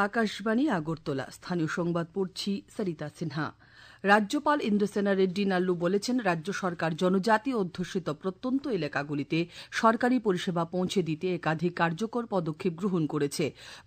আকাশবাণী আগরতলা স্থানীয় সংবাদ পড়ছি সরিতা সিনহা। রাজ্যপাল ইন্দ্রসেনা রেড্ডি নাল্লু বলেছেন, রাজ্য সরকার জনজাতি অধ্যুষিত প্রত্যন্ত এলাকাগুলিতে সরকারি পরিষেবা পৌঁছে দিতে একাধিক কার্যকর পদক্ষেপ গ্রহণ করেছে।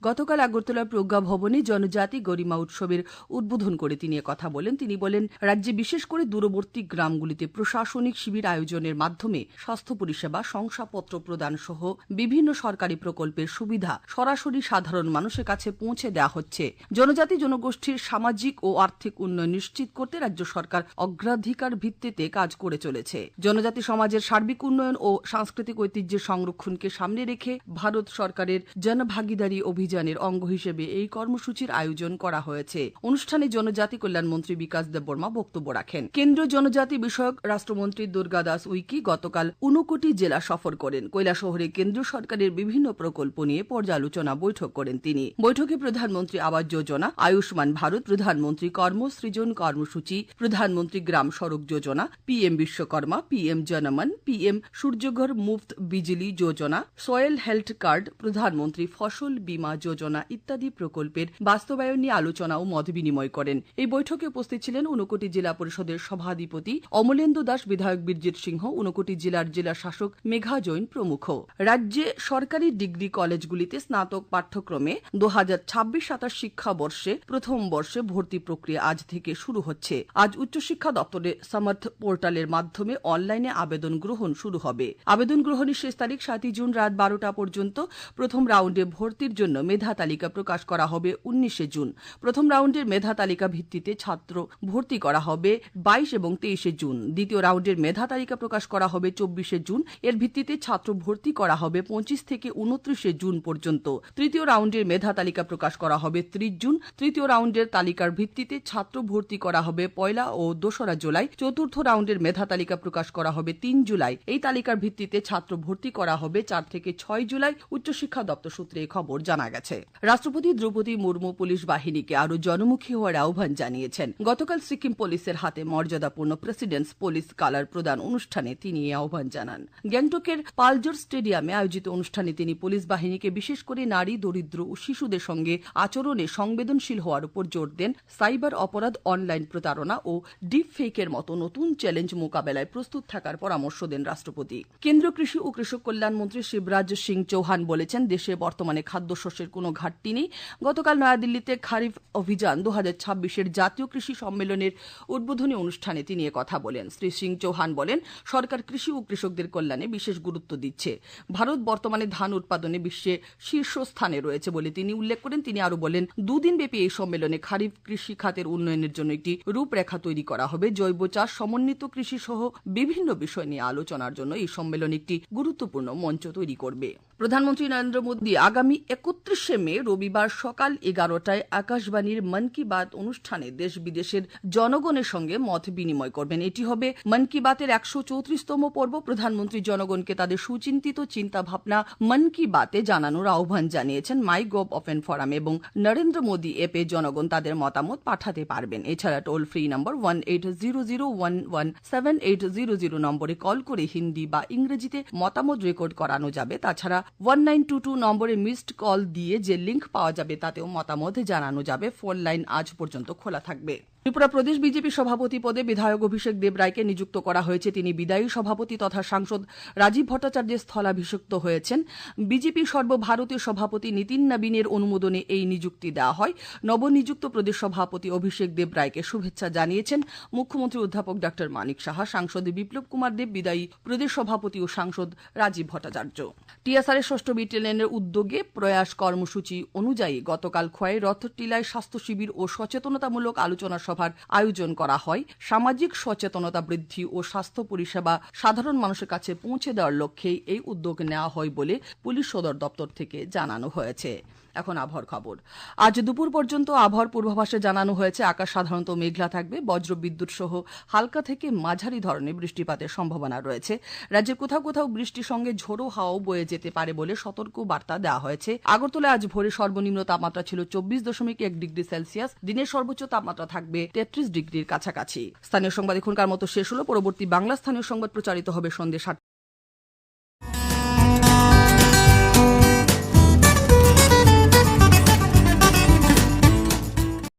গতকাল আগরতলার প্রজ্ঞা ভবনে জনজাতি গরিমা উৎসবের উদ্বোধন করে তিনি কথা বলেন। তিনি বলেন, রাজ্যে বিশেষ করে দূরবর্তী গ্রামগুলিতে প্রশাসনিক শিবির আয়োজনের মাধ্যমে স্বাস্থ্য পরিষেবা, শংসাপত্র প্রদান সহ বিভিন্ন সরকারি প্রকল্পের সুবিধা সরাসরি সাধারণ মানুষের কাছে পৌঁছে দেওয়া হচ্ছে। জনজাতি জনগোষ্ঠীর সামাজিক ও আর্থিক উন্নয়ন নিশ্চিত করতে রাজ্য সরকার অগ্রাধিকার ভিত্তিতে কাজ করে চলেছে। জনজাতি সমাজের সার্বিক উন্নয়ন ও সাংস্কৃতিক ঐতিহ্যের সংরক্ষণকে সামনে রেখে ভারত সরকারের জনভাগিদারি অভিযানের অঙ্গ হিসেবে এই কর্মসূচির আয়োজন করা হয়েছে। অনুষ্ঠানে জনজাতি কল্যাণ মন্ত্রী বিকাশ দেববর্মা বক্তব্য রাখেন। কেন্দ্রীয় জনজাতি বিষয়ক রাষ্ট্রমন্ত্রী দুর্গা দাস উইকি গতকাল 59টি জেলা সফর করেন। কৈলাসহরে কেন্দ্রীয় সরকারের বিভিন্ন প্রকল্প নিয়ে পর্যালোচনা বৈঠক করেন তিনি। বৈঠকে প্রধানমন্ত্রী আবাস যোজনা, আয়ুষ্মান ভারত, প্রধানমন্ত্রী কর্মসৃজন কর্মসূচি, প্রধানমন্ত্রী গ্রাম সড়ক যোজনা, PM Vishwakarma, PM Janman, PM সূর্যঘর মুফত বিজলি যোজনা, সয়েল হেলথ কার্ড, প্রধানমন্ত্রী ফসল বীমা যোজনা ইত্যাদি প্রকল্পের বাস্তবায়ন নিয়ে আলোচনা ও মত বিনিময় করেন। এই বৈঠকে উপস্থিত ছিলেন ঊনকোটি জেলা পরিষদের সভাধিপতি অমলেন্দু দাস, বিধায়ক বীরজিৎ সিংহ, ঊনকোটি জেলার জেলা শাসক মেঘা জৈন প্রমুখ। রাজ্যে সরকারি ডিগ্রি কলেজগুলিতে স্নাতক পাঠ্যক্রমে 2026-27 শিক্ষাবর্ষে প্রথম বর্ষে ভর্তি প্রক্রিয়া আজ থেকে শুরু হচ্ছে। আজ উচ্চশিক্ষা দপ্তরের সমর্থ পোর্টালের মাধ্যমে অনলাইনে আবেদন গ্রহণ শুরু হবে। আবেদন গ্রহণের শেষ তারিখ 7 জুন রাত 12টা পর্যন্ত। প্রথম রাউন্ডে ভর্তির জন্য মেধা তালিকা প্রকাশ করা হবে 19 জুন। প্রথম রাউন্ডের মেধা তালিকা ভিত্তিতে ছাত্র ভর্তি করা হবে 22 এবং 23 জুন। দ্বিতীয় রাউন্ডের মেধা তালিকা প্রকাশ করা হবে 24 জুন। এর ভিত্তিতে ছাত্র ভর্তি করা হবে 25 থেকে 29 জুন পর্যন্ত। তৃতীয় রাউন্ডের মেধা তালিকা প্রকাশ করা হবে 30 জুন। তৃতীয় রাউন্ডের তালিকার ভিত্তিতে ছাত্র ভর্তি করা হবে 1 ও 2 জুলাই। চতুর্থ রাউন্ডের মেধা তালিকা প্রকাশ করা হবে 3 জুলাই। এই তালিকার ভিত্তিতে ছাত্র ভর্তি করা হবে 4 থেকে 6 জুলাই। উচ্চশিক্ষা দপ্তর সূত্রে এই খবর জানা গেছে। রাষ্ট্রপতি দ্রৌপদী মুর্মু পুলিশ বাহিনীকে আরও জনমুখী হওয়ার আহ্বান জানিয়েছেন। গতকাল সিকিম পুলিশের হাতে মর্যাদাপূর্ণ প্রেসিডেন্টস পুলিশ কালার প্রদান অনুষ্ঠানে তিনি এই আহ্বান জানান। গ্যাংটকের পালজর স্টেডিয়ামে আয়োজিত অনুষ্ঠানে তিনি পুলিশ বাহিনীকে বিশেষ করে নারী, দরিদ্র ও শিশুদের সঙ্গে আচরণে সংবেদনশীল হওয়ার উপর জোর দেন। সাইবার অপরাধ, অনলাইন প্রতারণা ও ডিপ ফেকের মতো নতুন চ্যালেঞ্জ মোকাবেলায় প্রস্তুত থাকার পরামর্শ দেন রাষ্ট্রপতি। কেন্দ্রীয় কৃষি ও কৃষক কল্যাণ মন্ত্রী শিবরাজ সিং চৌহান বলেছেন, দেশে বর্তমানে খাদ্যশস্যের কোনো ঘাটতি নেই। গতকাল নয়াদিল্লিতে খারিফ অভিযান 2026-এর জাতীয় কৃষি সম্মেলনের উদ্বোধনী অনুষ্ঠানে তিনি কথা বলেন। শ্রী সিং চৌহান বলেন, সরকার কৃষি ও কৃষকদের কল্যাণে বিশেষ গুরুত্ব দিচ্ছে। ভারত বর্তমানে ধান উৎপাদনে বিশ্বে শীর্ষস্থানে রয়েছে বলে তিনি উল্লেখ করেন। তিনি আরও বলেন, 2 দিনব্যাপী এই সম্মেলনে খারিফ কৃষি খাতের উন্নয়নের জন্য একটি রূপরেখা তৈরি করা হবে। জৈব চাষ, সমন্বিত কৃষি সহ বিভিন্ন বিষয় নিয়ে আলোচনার জন্য এই সম্মেলন একটি গুরুত্বপূর্ণ মঞ্চ তৈরি করবে। প্রধানমন্ত্রী নরেন্দ্র মোদী আগামী 31 মে রবিবার সকাল 11টায় আকাশবাণীর মন কি বাত অনুষ্ঠানে দেশ বিদেশের জনগণের সঙ্গে মত বিনিময় করবেন। এটি হবে মন কি বাতের 134তম পর্ব। প্রধানমন্ত্রী জনগণকে তাদের সুচিন্তিত চিন্তা ভাবনা মন কি বাতে জানানোর আহ্বান জানিয়েছেন। মাই গভ ওপেন ফোরাম এবং নরেন্দ্র মোদী অ্যাপে জনগণ তাদের মতামত পাঠাতে পারবেন। এছাড়া টোল ফ্রি নম্বর 1800117800 নম্বরে কল করে হিন্দি বা ইংরেজিতে মতামত রেকর্ড করানো যাবে। তাছাড়া 1922 নম্বরে মিসড কল দিয়ে যে লিঙ্ক পাওয়া যাবে তাতেও মতামত জানানো যাবে। ফোন লাইন আজ পর্যন্ত খোলা থাকবে। ত্রিপুরা প্রদেশ বিজেপি সভাপতি পদে বিধায়ক অভিষেক দেব রায়কে নিযুক্ত করা হয়েছে। তিনি বিদায়ী সভাপতি তথা সাংসদ রাজীব ভট্টাচার্যের স্থলাভিষিক্ত হয়েছেন। বিজেপি সর্বভারতীয় সভাপতি নীতিন নবীনের অনুমোদনে এই নিযুক্তি দেওয়া হয়। নবনিযুক্ত প্রদেশ সভাপতি অভিষেক দেব রায়কে শুভেচ্ছা জানিয়েছেন মুখ্যমন্ত্রী অধ্যাপক ড মানিক সাহা, সাংসদ বিপ্লব কুমার দেব, বিদায়ী প্রদেশ সভাপতি ও সাংসদ রাজীব ভট্টাচার্য। টিএসআরের 6ষ্ঠ ব্যাটালিয়নের উদ্যোগে প্রয়াস কর্মসূচি অনুযায়ী গতকাল খোয়াই রথটিলায় স্বাস্থ্য শিবির ও সচেতনতামূলক আলোচনা সভার আয়োজন করা হয়। সামাজিক সচেতনতা বৃদ্ধি ও স্বাস্থ্য পরিষেবা সাধারণ মানুষের কাছে পৌঁছে দেওয়ার লক্ষ্যেই এই উদ্যোগ নেওয়া হয় বলে পুলিশ সদর দপ্তর থেকে জানানো হয়েছে। এখন আবহাওয়ার খবর। আজ দুপুর পর্যন্ত আবহাওয়ার পূর্বাভাসে জানানো হয়েছে, আকাশ সাধারণত মেঘলা থাকবে। বজ্রবিদ্যুৎ সহ হালকা থেকে মাঝারি ধরনের বৃষ্টিপাতের সম্ভাবনা রয়েছে। রাজ্যের কোথাও কোথাও বৃষ্টির সঙ্গে ঝোড়ো হাওয়াও বয়ে যেতে পারে বলে সতর্ক বার্তা দেওয়া হয়েছে। আগরতলায় আজ ভোরে সর্বনিম্ন তাপমাত্রা ছিল 24.1 ডিগ্রি সেলসিয়াস। দিনের সর্বোচ্চ তাপমাত্রা থাকবে 33 ডিগ্রির কাছাকাছি। স্থানীয় সংবাদ এখনকার মতো শেষ হলো। পরবর্তী বাংলা স্থানীয় সংবাদ প্রচারিত হবে সন্ধ্যে 7